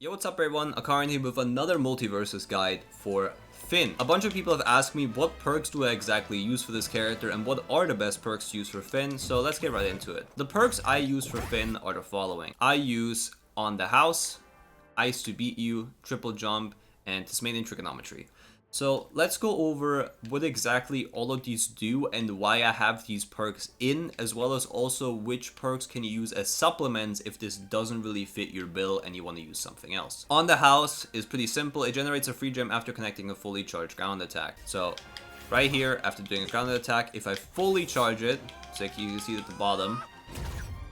Yo, what's up everyone? Akaraien here with another multiversus guide for Finn. A bunch of people have asked me what perks do I exactly use for this character and what are the best perks to use for Finn, so let's get right into it. The perks I use for Finn are the following. I use On the House, Ice to Beat You, Triple Jump, and Tasmanian Trigonometry. So let's go over what exactly all of these do and why I have these perks in, as well as also which perks can you use as supplements if this doesn't really fit your bill and you want to use something else. On the House is pretty simple. It generates a free gem after connecting a fully charged ground attack. So right here, after doing a grounded attack, if I fully charge it, so like you can see at the bottom,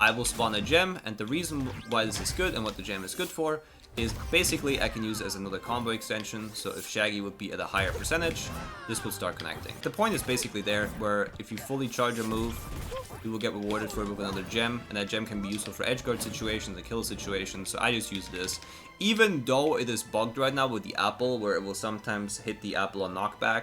I will spawn a gem, and the reason why this is good and what the gem is good for is basically I can use it as another combo extension, so if Shaggy would be at a higher percentage, this would start connecting. The point is basically there, where if you fully charge a move, you will get rewarded for it with another gem, and that gem can be useful for edgeguard situations and kill situations, so I just use this. Even though it is bugged right now with the apple, where it will sometimes hit the apple on knockback,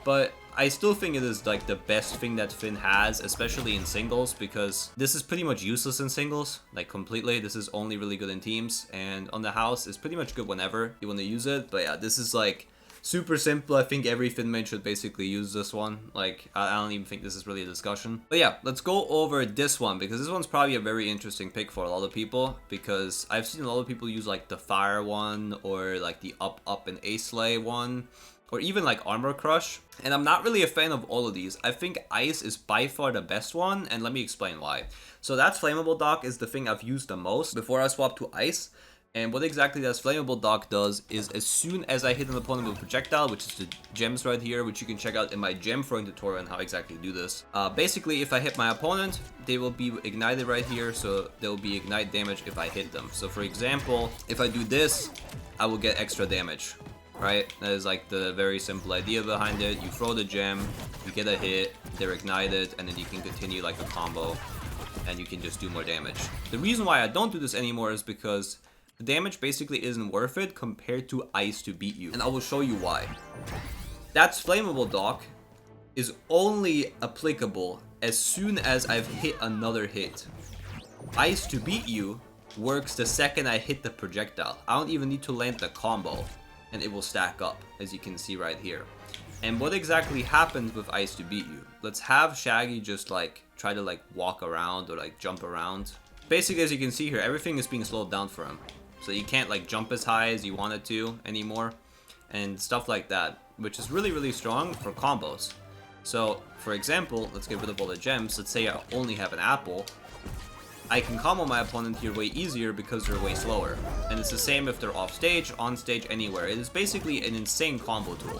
but I still think it is like the best thing that Finn has, especially in singles, because this is pretty much useless in singles, like completely. This is only really good in teams, and On the House is pretty much good whenever you want to use it. But yeah, this is like super simple. I think every Finn main should basically use this one. Like, I don't even think this is really a discussion. But yeah, let's go over this one, because this one's probably a very interesting pick for a lot of people, because I've seen a lot of people use like the Fire one, or like the Up and A-Slay one, or even like Armor Crush, and I'm not really a fan of all of these. I think Ice is by far the best one, and let me explain why. So that's Flammable Dock is the thing I've used the most before I swapped to Ice, and what exactly that Flammable Dock does is as soon as I hit an opponent with a projectile, which is the gems right here, which you can check out in my gem throwing tutorial on how exactly to do this. Basically, if I hit my opponent, they will be ignited right here, so there will be ignite damage if I hit them. So for example, if I do this, I will get extra damage. Right? That is like the very simple idea behind it. You throw the gem, you get a hit, they're ignited, and then you can continue like a combo, and you can just do more damage. The reason why I don't do this anymore is because the damage basically isn't worth it compared to Ice to Beat You, and I will show you why. That's Flammable Dock is only applicable as soon as I've hit another hit. Ice to Beat You works the second I hit the projectile. I don't even need to land the combo, and it will stack up, as you can see right here. And what exactly happens with Ice to Beat You? Let's have Shaggy just like try to like walk around or like jump around. Basically, as you can see here, everything is being slowed down for him. So you can't like jump as high as you wanted to anymore, and stuff like that, which is really, really strong for combos. So for example, let's get rid of all the gems. Let's say I only have an apple. I can combo my opponent here way easier because they're way slower. And it's the same if they're off stage, on stage, anywhere. It is basically an insane combo tool.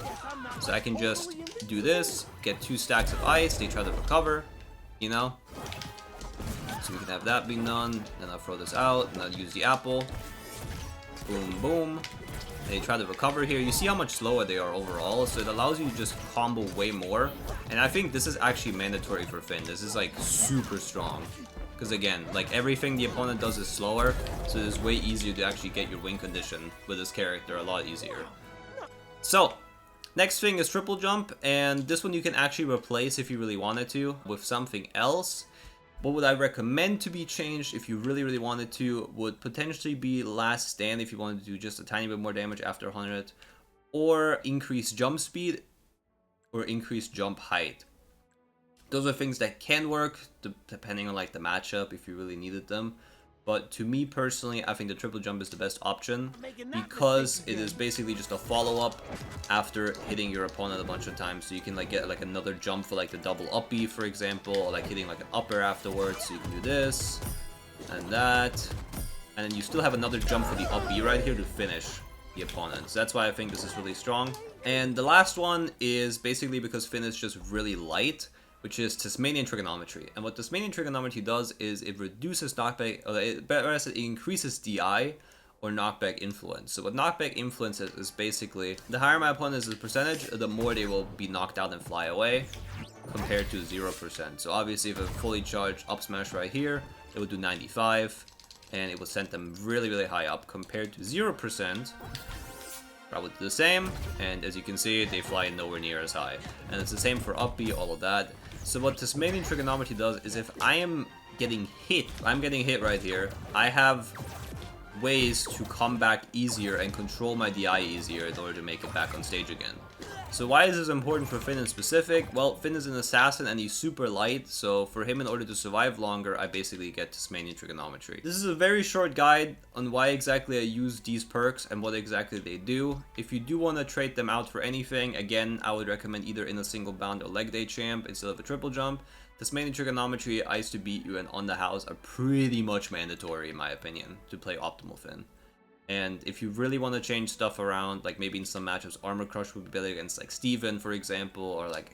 So I can just do this, get 2 stacks of ice, they try to recover, you know? So we can have that being done, then I'll throw this out, and I'll use the apple. Boom, boom. They try to recover here. You see how much slower they are overall, so it allows you to just combo way more. And I think this is actually mandatory for Finn. This is like super strong. Because again, like everything the opponent does is slower, so it is way easier to actually get your win condition with this character, a lot easier. So, next thing is Triple Jump, and this one you can actually replace if you really wanted to with something else. What would I recommend to be changed if you really, really wanted to would potentially be Last Stand if you wanted to do just a tiny bit more damage after 100, or increase jump speed, or increase jump height. Those are things that can work depending on like the matchup if you really needed them. But to me personally, I think the Triple Jump is the best option because it is basically just a follow-up after hitting your opponent a bunch of times. So you can like get like another jump for like the double up B, for example, or like hitting like an upper afterwards. So you can do this and that, and then you still have another jump for the up B right here to finish the opponent. So that's why I think this is really strong. And the last one is basically because Finn is just really light, which is Tasmanian Trigonometry. And what Tasmanian Trigonometry does is it reduces knockback, or it increases DI, or knockback influence. So what knockback influence is basically, the higher my opponent is as a percentage, the more they will be knocked out and fly away, compared to 0%. So obviously if a fully charged up smash right here, it would do 95, and it would send them really, really high up, compared to 0%, probably do the same, and as you can see, they fly nowhere near as high. And it's the same for up B, all of that. So what Tasmanian Trigonometry does is if I am getting hit, I'm getting hit right here, I have ways to come back easier and control my DI easier in order to make it back on stage again. So why is this important for Finn in specific? Well, Finn is an assassin and he's super light, so for him, in order to survive longer, I basically get Tasmanian Trigonometry. This is a very short guide on why exactly I use these perks and what exactly they do. If you do want to trade them out for anything, again, I would recommend either in a single bound or leg day champ instead of a triple jump. Tasmanian Trigonometry, Ice to Beat You, and On the House are pretty much mandatory in my opinion to play optimal Finn. And if you really want to change stuff around, like maybe in some matchups, Armor Crush would be better against like Steven, for example, or like,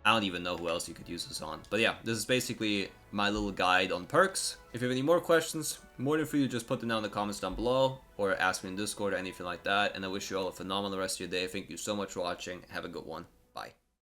I don't even know who else you could use this on. But yeah, this is basically my little guide on perks. If you have any more questions, more than free to just put them down in the comments down below, or ask me in Discord or anything like that. And I wish you all a phenomenal rest of your day. Thank you so much for watching. Have a good one. Bye.